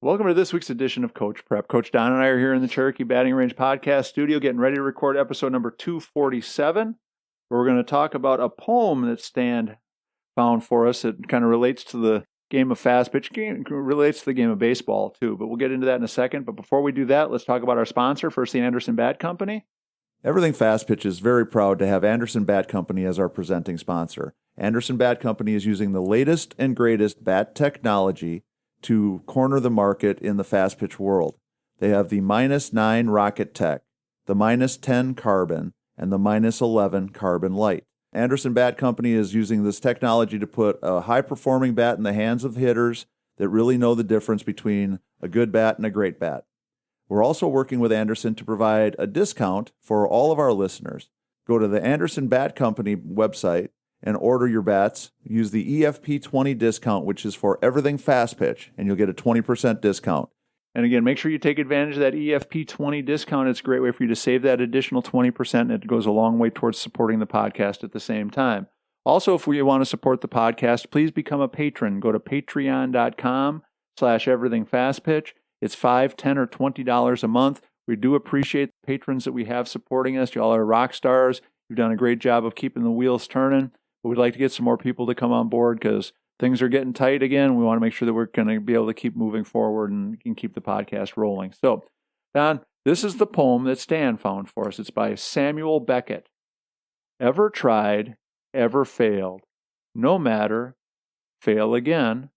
Welcome to this week's edition of Coach Prep. Coach Don and I are here in the Cherokee Batting Range podcast studio getting ready to record episode number 247, where we're going to talk about a poem that Stan found for us. It kind of relates to the game of fast pitch, relates to the game of baseball too, but we'll get into that in a second. But before we do that, let's talk about our sponsor, first the Anderson Bat Company. Everything Fast Pitch is very proud to have Anderson Bat Company as our presenting sponsor. Anderson Bat Company is using the latest and greatest bat technology to corner the market in the fast pitch world. They have the -9 Rocket Tech, the -10 Carbon, and the -11 Carbon Light. Anderson Bat Company is using this technology to put a high-performing bat in the hands of hitters that really know the difference between a good bat and a great bat. We're also working with Anderson to provide a discount for all of our listeners. Go to the Anderson Bat Company website and order your bats. Use the EFP20 discount, which is for everything fast pitch, and you'll get a 20% discount. And again, make sure you take advantage of that EFP20 discount. It's a great way for you to save that additional 20%, and it goes a long way towards supporting the podcast at the same time. Also, if you want to support the podcast, please become a patron. Go to patreon.com/everythingfastpitch. It's $5, $10, or $20 a month. We do appreciate the patrons that we have supporting us. You all are rock stars. You've done a great job of keeping the wheels turning. But we'd like to get some more people to come on board because things are getting tight again. We want to make sure that we're going to be able to keep moving forward and can keep the podcast rolling. So, Don, this is the poem that Stan found for us. It's by Samuel Beckett. Ever tried, ever failed. No matter, fail again,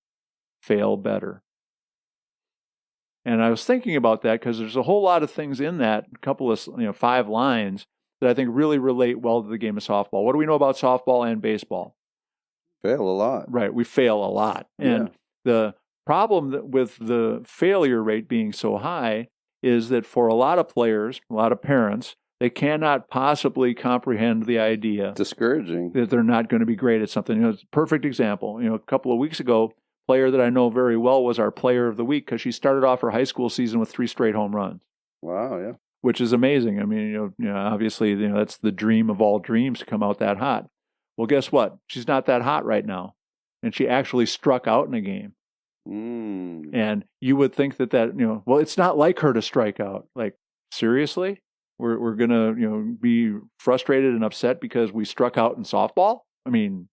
fail better. And I was thinking about that because there's a whole lot of things in that, a couple of 5 lines that I think really relate well to the game of softball. What do we know about softball and baseball? Fail a lot. Right, we fail a lot. And the problem with the failure rate being so high is that for a lot of players, a lot of parents, they cannot possibly comprehend the idea. Discouraging. That they're not going to be great at something. It's a perfect example. A couple of weeks ago, player that I know very well was our player of the week because she started off her high school season with 3 straight home runs. Wow, yeah. Which is amazing. I mean, obviously, that's the dream of all dreams to come out that hot. Well, guess what? She's not that hot right now. And she actually struck out in a game. And you would think that, well, it's not like her to strike out. Like, seriously? We're going to, be frustrated and upset because we struck out in softball? I mean,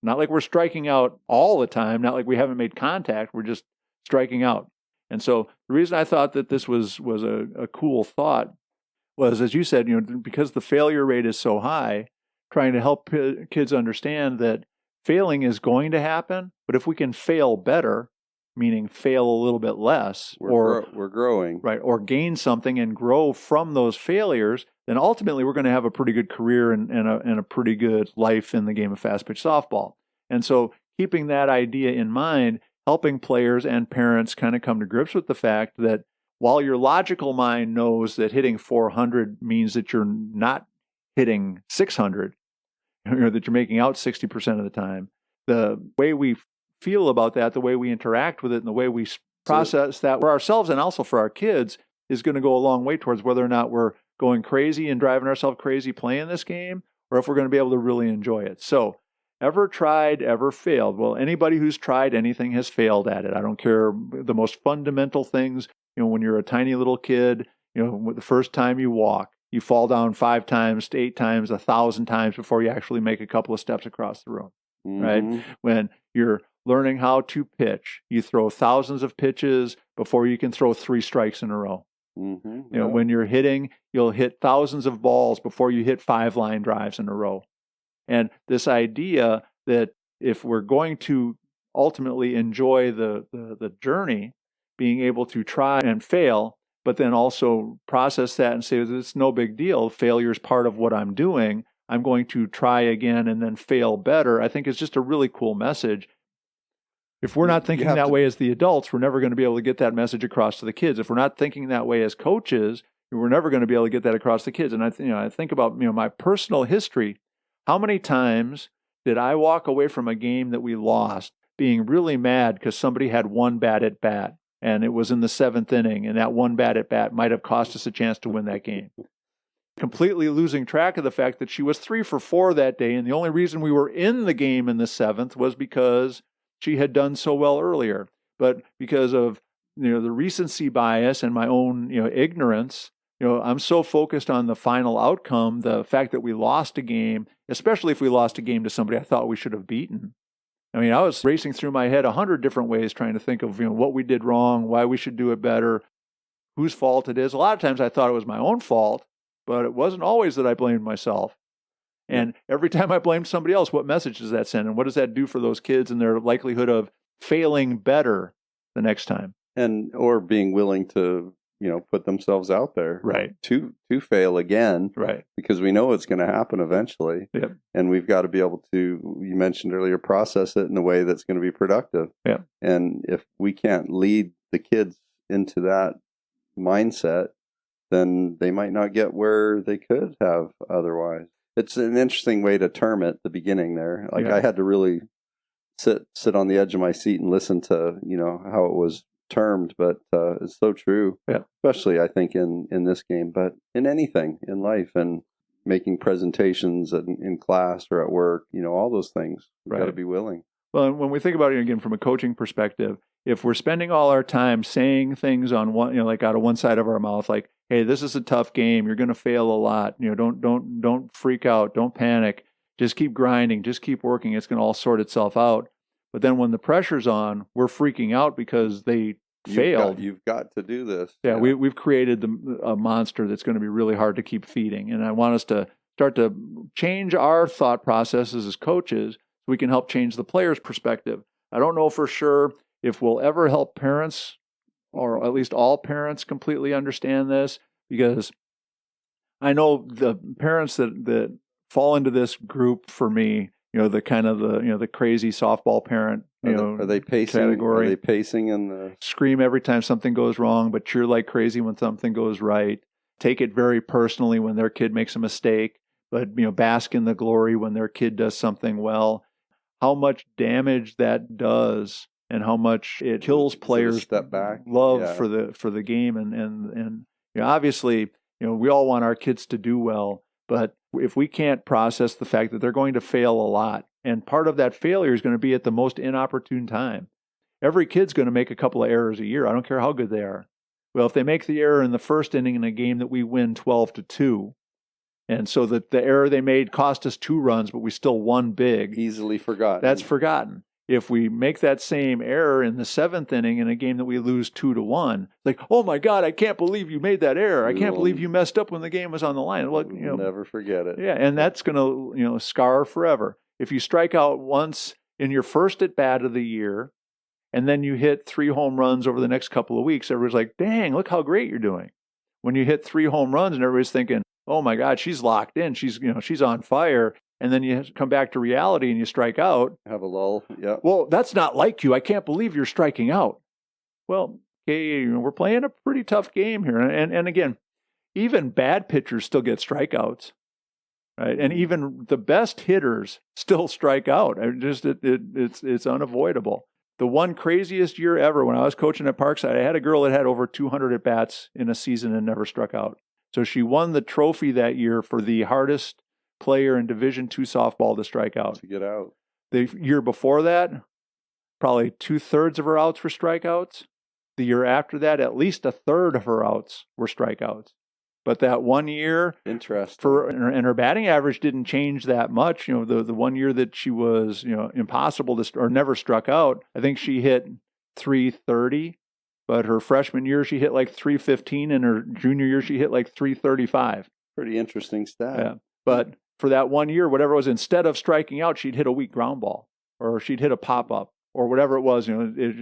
not like we're striking out all the time, not like we haven't made contact, we're just striking out. And so the reason I thought that this was a cool thought was, as you said, because the failure rate is so high, trying to help kids understand that failing is going to happen, but if we can fail better, meaning fail a little bit less, we're growing, right, or gain something and grow from those failures, then ultimately we're going to have a pretty good career and a pretty good life in the game of fast pitch softball. And so keeping that idea in mind, helping players and parents kind of come to grips with the fact that while your logical mind knows that hitting 400 means that you're not hitting 600, or that you're making out 60% of the time, the way we feel about that, the way we interact with it, and the way we process that for ourselves and also for our kids is going to go a long way towards whether or not we're going crazy and driving ourselves crazy playing this game, or if we're going to be able to really enjoy it. So, ever tried, ever failed? Well, anybody who's tried anything has failed at it. I don't care the most fundamental things. When you're a tiny little kid, the first time you walk, you fall down 5 times to 8 times, 1,000 times before you actually make a couple of steps across the room, right? When you're learning how to pitch, you throw thousands of pitches before you can throw 3 strikes in a row. When you're hitting, you'll hit thousands of balls before you hit 5 line drives in a row. And this idea that if we're going to ultimately enjoy the journey, being able to try and fail, but then also process that and say, it's no big deal. Failure is part of what I'm doing. I'm going to try again and then fail better, I think is just a really cool message. If we're not thinking that way as the adults, we're never going to be able to get that message across to the kids. If we're not thinking that way as coaches, we're never going to be able to get that across to kids. And I think about my personal history. How many times did I walk away from a game that we lost being really mad because somebody had one bad at bat and it was in the 7th inning, and that one bad at bat might have cost us a chance to win that game? Completely losing track of the fact that she was 3 for 4 that day, and the only reason we were in the game in the 7th was because she had done so well earlier. But because of the recency bias and my own, ignorance, I'm so focused on the final outcome, the fact that we lost a game, especially if we lost a game to somebody I thought we should have beaten. I mean, I was racing through my head 100 different ways trying to think of, what we did wrong, why we should do it better, whose fault it is. A lot of times I thought it was my own fault, but it wasn't always that I blamed myself. And every time I blamed somebody else, what message does that send? And what does that do for those kids and their likelihood of failing better the next time? Or being willing to, put themselves out there. Right. To fail again. Right. Because we know it's going to happen eventually. Yep. And we've got to be able to, you mentioned earlier, process it in a way that's going to be productive. Yeah. And if we can't lead the kids into that mindset, then they might not get where they could have otherwise. It's an interesting way to term it, the beginning there. Like I had to really sit on the edge of my seat and listen to, how it was termed, but it's so true. Yeah. Especially I think in this game, but in anything in life and making presentations in class or at work, all those things. We've got to be willing. Well, when we think about it again from a coaching perspective, if we're spending all our time saying things on one, like out of one side of our mouth, like, "Hey, this is a tough game. You're going to fail a lot. Don't freak out. Don't panic. Just keep grinding. Just keep working. It's going to all sort itself out." But then when the pressure's on, we're freaking out because they failed. You've got to do this. Yeah. We've created a monster that's going to be really hard to keep feeding. And I want us to start to change our thought processes as coaches so we can help change the player's perspective. I don't know for sure if we'll ever help parents, or at least all parents, completely understand this, because I know the parents that fall into this group for me, the kind of the crazy softball parent, are they pacing? category. Are they pacing in the Scream every time something goes wrong, but cheer like crazy when something goes right. Take it very personally when their kid makes a mistake, but bask in the glory when their kid does something well. How much damage that does, and how much it kills players' step back love for the game, and obviously we all want our kids to do well, but if we can't process the fact that they're going to fail a lot, and part of that failure is going to be at the most inopportune time. Every kid's going to make a couple of errors a year. I don't care how good they are. Well, if they make the error in the first inning in a game that we win 12-2, and so that the error they made cost us 2 runs, but we still won big. Easily forgotten. That's forgotten. If we make that same error in the 7th inning in a game that we lose 2-1, like, "Oh my God, I can't believe you made that error. I can't believe you messed up when the game was on the line." Well, we'll never forget it. Yeah, and that's going to, scar forever. If you strike out once in your first at bat of the year, and then you hit 3 home runs over the next couple of weeks, everybody's like, "Dang, look how great you're doing." When you hit 3 home runs and everybody's thinking, "Oh my God, she's locked in. She's on fire." And then you come back to reality and you strike out. Have a lull. Yeah. "Well, that's not like you. I can't believe you're striking out." Well, okay, we're playing a pretty tough game here. And again, even bad pitchers still get strikeouts, right? And even the best hitters still strike out. It's unavoidable. The one craziest year ever, when I was coaching at Parkside, I had a girl that had over 200 at-bats in a season and never struck out. So she won the trophy that year for the hardest player in Division II softball to strike out. To get out. The year before that, probably 2/3 of her outs were strikeouts. The year after that, at least 1/3 of her outs were strikeouts. But that one year, interesting, and her batting average didn't change that much. The one year that she was impossible to or never struck out, I think she hit 330. But her freshman year, she hit like 315, and her junior year, she hit like 335. Pretty interesting stat. Yeah, but for that one year, whatever it was, instead of striking out, she'd hit a weak ground ball, or she'd hit a pop-up, or whatever it was.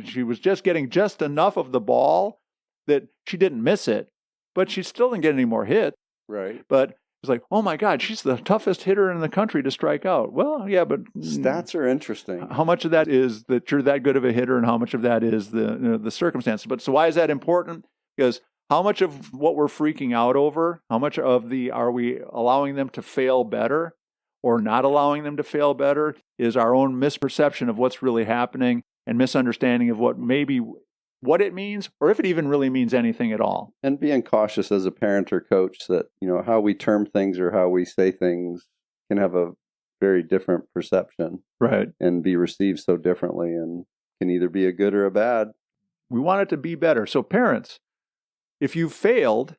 She was just getting just enough of the ball that she didn't miss it, but she still didn't get any more hits. Right. But it's like, "Oh my God, she's the toughest hitter in the country to strike out." Well, yeah, but stats are interesting. How much of that is that you're that good of a hitter, and how much of that is the circumstances? But so why is that important? Because how much of what we're freaking out over, how much of are we allowing them to fail better or not allowing them to fail better, is our own misperception of what's really happening and misunderstanding of what it means, or if it even really means anything at all. And being cautious as a parent or coach that, how we term things or how we say things can have a very different perception. Right. And be received so differently, and can either be a good or a bad. We want it to be better. So parents, if you failed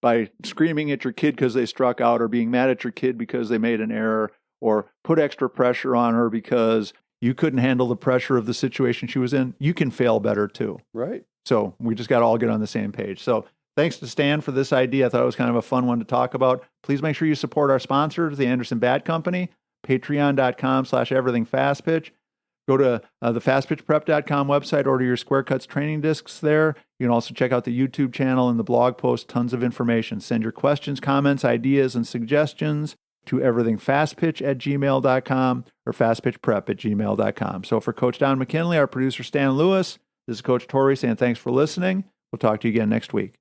by screaming at your kid because they struck out, or being mad at your kid because they made an error, or put extra pressure on her because you couldn't handle the pressure of the situation she was in, you can fail better too. Right. So we just got to all get on the same page. So thanks to Stan for this idea. I thought it was kind of a fun one to talk about. Please make sure you support our sponsors, the Anderson Bat Company, patreon.com/everythingfastpitch. Go to the fastpitchprep.com website, order your Square Cuts training discs there. You can also check out the YouTube channel and the blog post, tons of information. Send your questions, comments, ideas, and suggestions to everythingfastpitch@gmail.com or fastpitchprep@gmail.com. So for Coach Don McKinley, our producer Stan Lewis, this is Coach Torrey saying thanks for listening. We'll talk to you again next week.